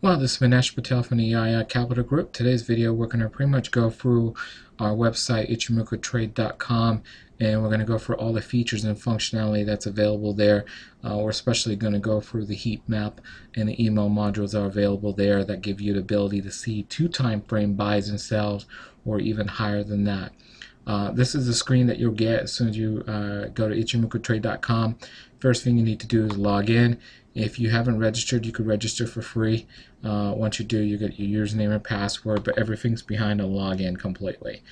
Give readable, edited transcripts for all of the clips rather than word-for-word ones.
Well, this is Vinesh Patel from the EII Capital Group. Today's video, we're going to pretty much go through our website, ichimokutrade.com, and we're going to go through all the features and functionality that's available there. We're especially going to go through the heat map and the email modules that are available there that give you the ability to see 2 time frame buys and sells, or even higher than that. This is the screen that you'll get as soon as you go to ichimokutrade.com. First thing you need to do is log in. If you haven't registered, you could register for free. Once you do, you get your username and password, but everything's behind a login completely.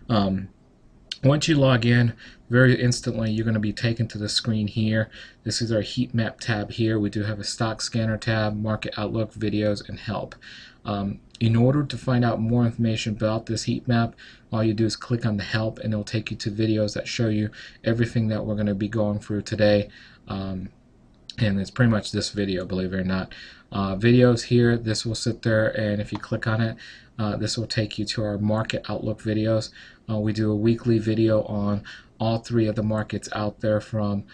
Once you log in, very instantly you're going to be taken to the screen here. This is our heat map tab here. We do have a stock scanner tab, market outlook, videos, and help. In order to find out more information about this heat map, all you do is click on the help and it'll take you to videos that show you everything that we're going to be going through today. And it's pretty much this video, believe it or not. Videos here, this will sit there, and if you click on it, this will take you to our market outlook videos. We do a weekly video on all 3 of the markets out there from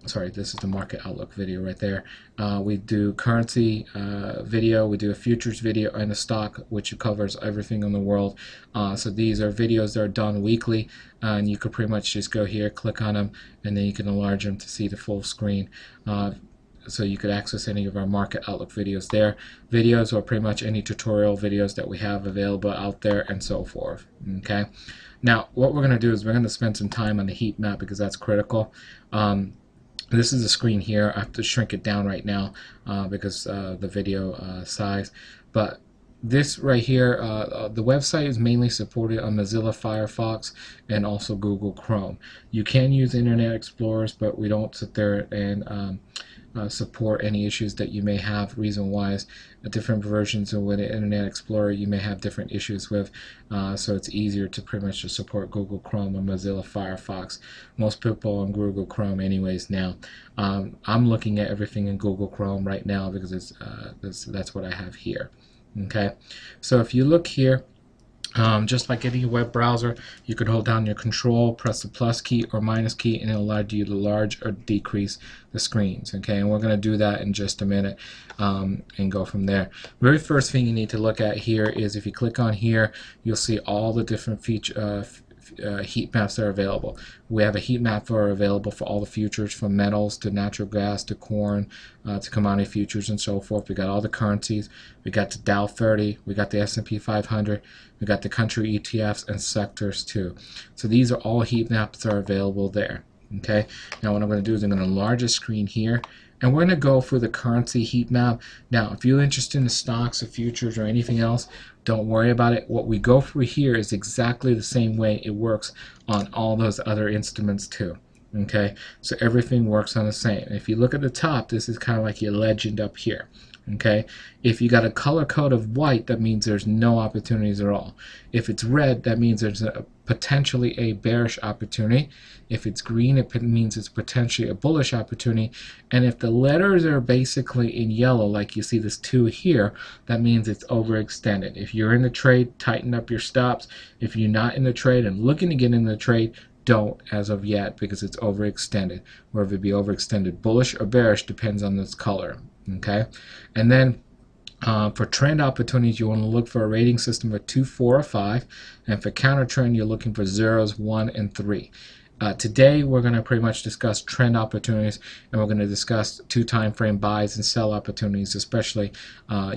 sorry, this is the market outlook video right there. We do currency video, we do a futures video, and a stock, which covers everything in the world. So these are videos that are done weekly, and you could pretty much just go here, click on them, and then you can enlarge them to see the full screen. So you could access any of our market outlook videos there. Videos or pretty much any tutorial videos that we have available out there, and so forth. Okay. Now what we're going to do is we're going to spend some time on the heat map because that's critical. This is the screen here. I have to shrink it down right now because the video size. But this right here, the website is mainly supported on Mozilla Firefox and also Google Chrome. You can use Internet Explorers, but we don't sit there and support any issues that you may have. Reason why is different versions of the Internet Explorer you may have different issues with, so it's easier to pretty much just support Google Chrome and Mozilla Firefox. Most people on Google Chrome anyways now. I'm looking at everything in Google Chrome right now because it's that's what I have here. Okay, so if you look here, just like any web browser, you can hold down your control, press the plus key or minus key, and it'll allow you to enlarge or decrease the screens. Okay, and we're going to do that in just a minute and go from there. Very first thing you need to look at here is if you click on here, you'll see all the different heat maps that are available. We have a heat map available for all the futures, from metals to natural gas to corn to commodity futures and so forth. We got all the currencies. We got the Dow 30. We got the S&P 500. We got the country ETFs and sectors too. So these are all heat maps that are available there. Okay. Now what I'm going to do is I'm going to enlarge the screen here, and we're going to go through the currency heat map. Now, if you're interested in the stocks or futures or anything else, don't worry about it. What we go through here is exactly the same way it works on all those other instruments too. Okay, so everything works on the same. If you look at the top, this is kind of like your legend up here. Okay, if you got a color code of white, that means there's no opportunities at all. If it's red, that means there's potentially a bearish opportunity. If it's green, it means it's potentially a bullish opportunity. And if the letters are basically in yellow, like you see this 2 here, that means it's overextended. If you're in the trade, tighten up your stops. If you're not in the trade and looking to get in the trade, don't as of yet, because it's overextended. Whether it be overextended bullish or bearish depends on this color. Okay, and then for trend opportunities, you want to look for a rating system of 2, 4, or 5, and for counter trend, you're looking for 0s, 1, and 3. Today we're going to pretty much discuss trend opportunities, and we're going to discuss 2 time frame buys and sell opportunities, especially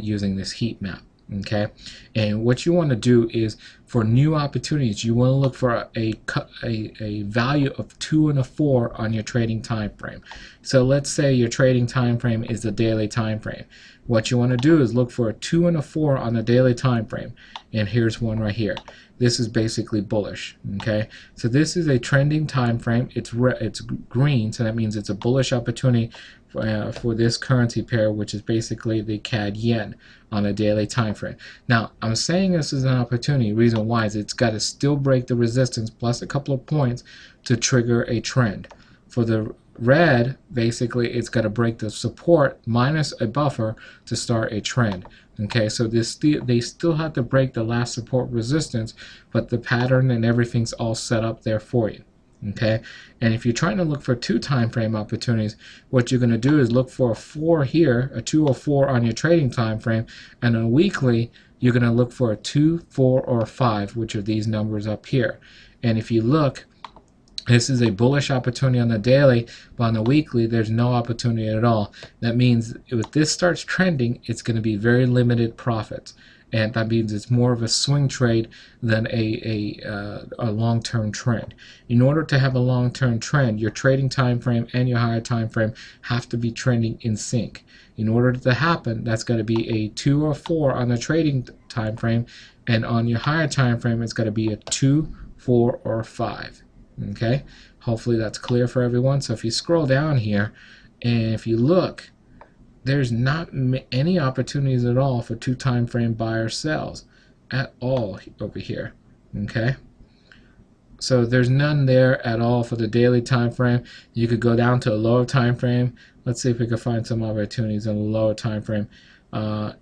using this heat map. Okay, and what you want to do is for new opportunities, you want to look for a value of 2 and a 4 on your trading time frame. So let's say your trading time frame is the daily time frame. What you want to do is look for a 2 and a 4 on the daily time frame, and here's one right here. This is basically bullish. Okay, so this is a trending time frame. It's green, so that means it's a bullish opportunity for this currency pair, which is basically the CAD yen on a daily time frame. Now, I'm saying this is an opportunity. Reason why is it's got to still break the resistance plus a couple of points to trigger a trend. For the red, basically, it's got to break the support minus a buffer to start a trend. Okay, so they still have to break the last support resistance, but the pattern and everything's all set up there for you. Okay, and if you're trying to look for 2 time frame opportunities, what you're going to do is look for a 4 here, a 2 or 4 on your trading time frame, and on a weekly you're going to look for a 2, 4, or 5, which are these numbers up here. And if you look, this is a bullish opportunity on the daily, but on the weekly there's no opportunity at all. That means if this starts trending, it's going to be very limited profits. And that means it's more of a swing trade than a long-term trend. In order to have a long-term trend, your trading time frame and your higher time frame have to be trending in sync. In order to happen, that's going to be a 2 or 4 on the trading time frame, and on your higher time frame, it's going to be a 2, 4, or 5. Okay, hopefully that's clear for everyone. So if you scroll down here, and if you look, there's not any opportunities at all for 2 time frame buy or sells at all over here. Okay, so there's none there at all for the daily time frame. You could go down to a lower time frame. Let's see if we can find some opportunities in a lower time frame. And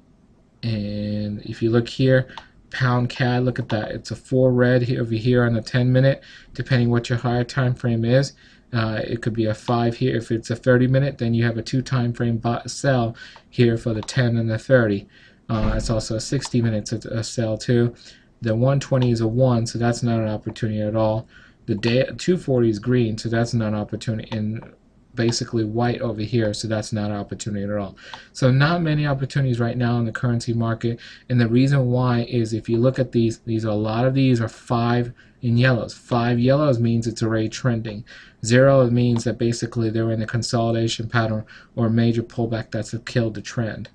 if you look here, pound CAD, look at that, it's a 4 red here, over here on the 10-minute, depending what your higher time frame is. It could be a 5 here. If it's a 30-minute, then you have a 2 time frame sell here for the 10 and the 30. It's also a 60 minutes a sell too. The 120 is a 1, so that's not an opportunity at all. The 240 is green, so that's not an opportunity. And basically white over here, so that's not an opportunity at all. So not many opportunities right now in the currency market, and the reason why is if you look at these are a lot of these are 5 in yellows. 5 yellows means it's already trending. 0 means that basically they're in a consolidation pattern or a major pullback that's killed the trend.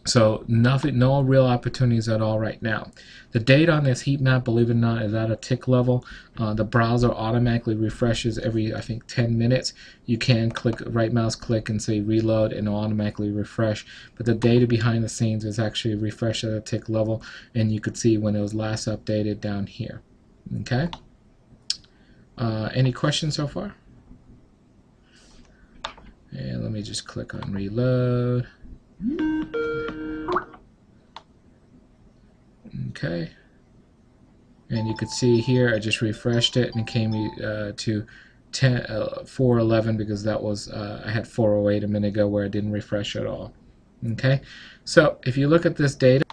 So no real opportunities at all right now. The date on this heat map, believe it or not, is at a tick level. The browser automatically refreshes every, I think, 10 minutes. You can click, right mouse click and say reload, and it'll automatically refresh. But the data behind the scenes is actually refreshed at a tick level, and you could see when it was last updated down here. Okay. Any questions so far? And let me just click on reload. Okay, and you could see here I just refreshed it and it came to 411 because that was I had 408 a minute ago where I didn't refresh at all. Okay, so if you look at this data,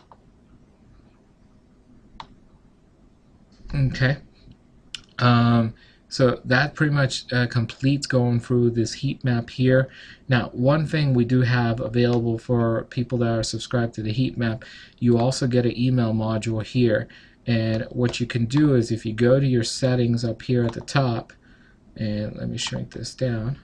okay, so that pretty much completes going through this heat map here. Now, one thing we do have available for people that are subscribed to the heat map, you also get an email module here. And what you can do is if you go to your settings up here at the top, and let me shrink this down,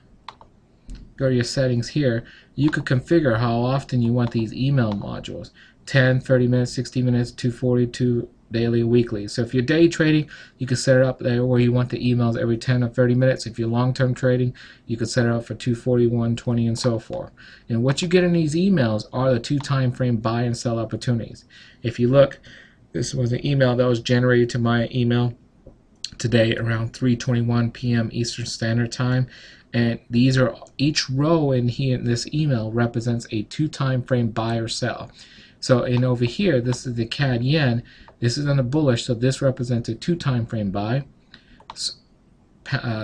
go to your settings here, you could configure how often you want these email modules. 10, 30 minutes, 60 minutes, 242 daily, weekly. So if you're day trading, you can set it up there where you want the emails every 10 or 30 minutes. If you're long-term trading, you could set it up for 240, 120, and so forth. And what you get in these emails are the 2 time frame buy and sell opportunities. If you look, this was an email that was generated to my email today around 3:21 p.m. Eastern Standard Time. And these are, each row in here in this email represents a 2 time frame buy or sell. So in over here, this is the CAD yen. This is on the bullish, so this represents a 2 time frame buy.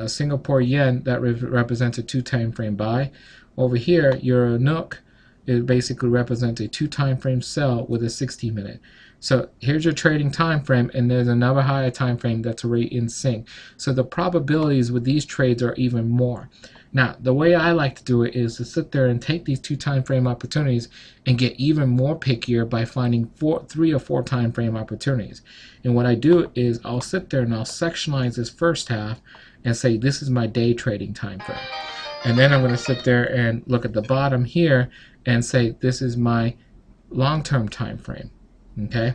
Singapore yen, that represents a 2 time frame buy. Over here, Euro NOK, it basically represents a 2 time frame sell with a 60-minute. So here's your trading time frame, and there's another higher time frame that's already in sync. So the probabilities with these trades are even more. Now, the way I like to do it is to sit there and take these 2 time frame opportunities and get even more pickier by finding 3 or 4 time frame opportunities. And what I do is I'll sit there and I'll sectionalize this first half and say this is my day trading time frame. And then I'm going to sit there and look at the bottom here and say this is my long-term time frame. Okay?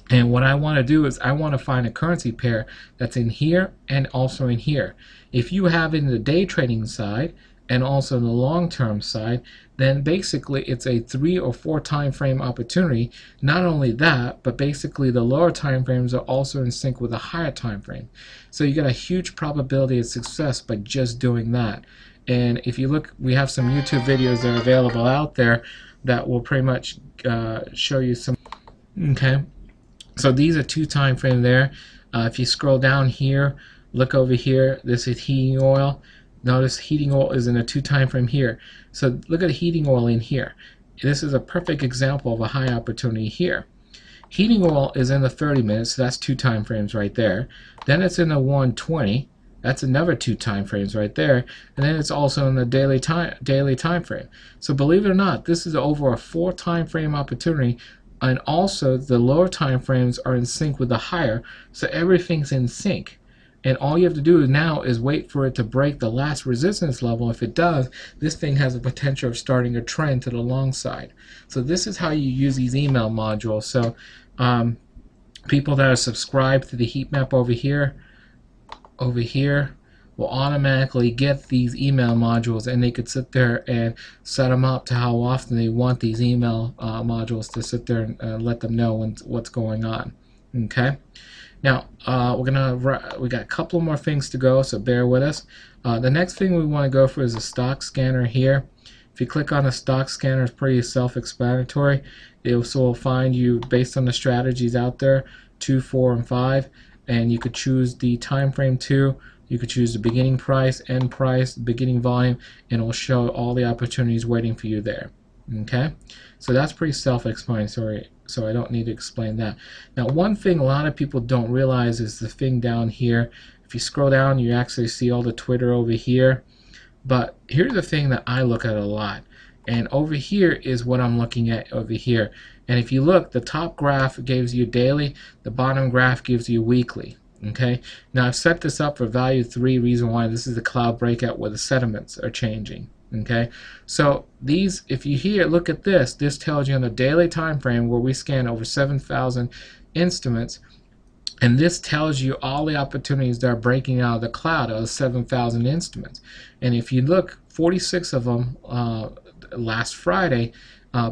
And what I want to do is I want to find a currency pair that's in here and also in here. If you have in the day trading side and also the long-term side, then basically it's a 3 or 4 time frame opportunity. Not only that, but basically the lower time frames are also in sync with a higher time frame. So you get a huge probability of success by just doing that. And if you look, we have some YouTube videos that are available out there that will pretty much show you some. Okay. So these are 2 time frame there. If you scroll down here, Look over here. This is heating oil. Notice heating oil is in a 2 time frame here. So look at heating oil in here. This is a perfect example of a high opportunity here. Heating oil is in the 30 minutes, so that's 2 time frames right there. Then it's in the 120. That's another 2 time frames right there, and then it's also in the daily time frame. So believe it or not, this is over a 4 time frame opportunity, and also the lower time frames are in sync with the higher, so everything's in sync. And all you have to do now is wait for it to break the last resistance level. If it does, this thing has the potential of starting a trend to the long side. So this is how you use these email modules. So people that are subscribed to the heat map over here will automatically get these email modules, and they could sit there and set them up to how often they want these email modules to sit there and let them know what's going on. Okay. Now we got a couple more things to go, so bear with us. The next thing we want to go for is a stock scanner here. If you click on the stock scanner, it's pretty self-explanatory. It also will find you based on the strategies out there, 2, 4, and 5, and you could choose the time frame too. You could choose the beginning price, end price, beginning volume, and it will show all the opportunities waiting for you there. Okay, so that's pretty self-explanatory, so I don't need to explain that. Now, one thing a lot of people don't realize is the thing down here. If you scroll down, you actually see all the Twitter over here. But here's the thing that I look at a lot, and over here is what I'm looking at over here. And if you look, the top graph gives you daily, the bottom graph gives you weekly. Okay, now I've set this up for value 3. Reason why: this is the cloud breakout where the sediments are changing. Okay, so these, if you here look at this, this tells you on the daily time frame where we scan over 7,000 instruments, and this tells you all the opportunities that are breaking out of the cloud of 7,000 instruments. And if you look, 46 of them last Friday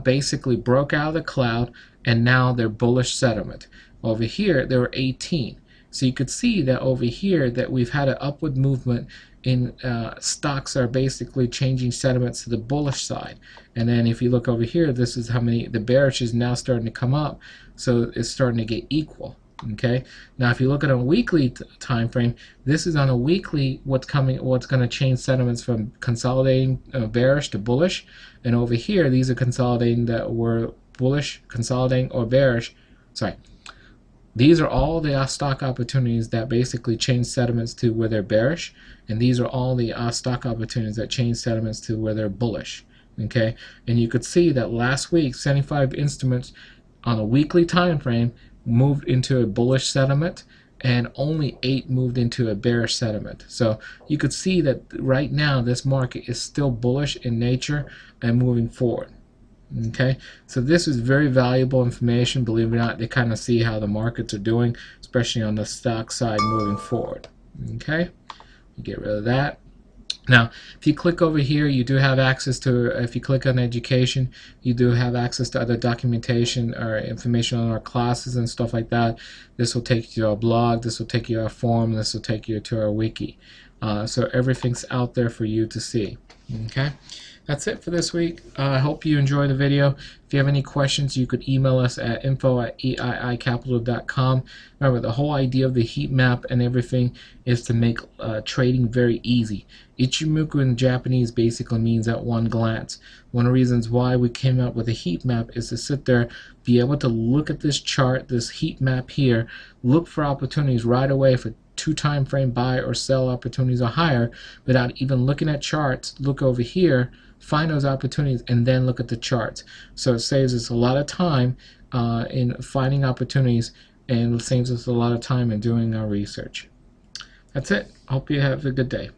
basically broke out of the cloud, and now they're bullish sediment. Over here there were 18. So you could see that over here that we've had an upward movement in stocks are basically changing sentiments to the bullish side. And then if you look over here, this is how many, the bearish is now starting to come up, so it's starting to get equal. Okay, now if you look at a weekly time frame, this is on a weekly what's going to change sentiments from consolidating bearish to bullish, and over here these are consolidating that were bullish, consolidating, or bearish. Sorry, these are all the stock opportunities that basically change sentiments to where they're bearish, and these are all the stock opportunities that change sentiments to where they're bullish. Okay, and you could see that last week 75 instruments on a weekly time frame moved into a bullish sentiment, and only 8 moved into a bearish sentiment. So you could see that right now this market is still bullish in nature and moving forward. Okay, so this is very valuable information. Believe it or not, they kind of see how the markets are doing, especially on the stock side moving forward. Okay, get rid of that. Now, if you click over here, you do have access to, if you click on education, you do have access to other documentation or information on our classes and stuff like that. This will take you to our blog, this will take you to our forum, this will take you to our wiki. So everything's out there for you to see. Okay, that's it for this week. I hope you enjoyed the video. If you have any questions, you could email us at info@eiicapital.com. Remember, the whole idea of the heat map and everything is to make trading very easy. Ichimoku in Japanese basically means at one glance. One of the reasons why we came up with a heat map is to sit there, be able to look at this chart, this heat map here, look for opportunities right away for 2 time frame buy or sell opportunities or higher without even looking at charts. Look over here, find those opportunities, and then look at the charts. So it saves us a lot of time in finding opportunities, and it saves us a lot of time in doing our research. That's it. Hope you have a good day.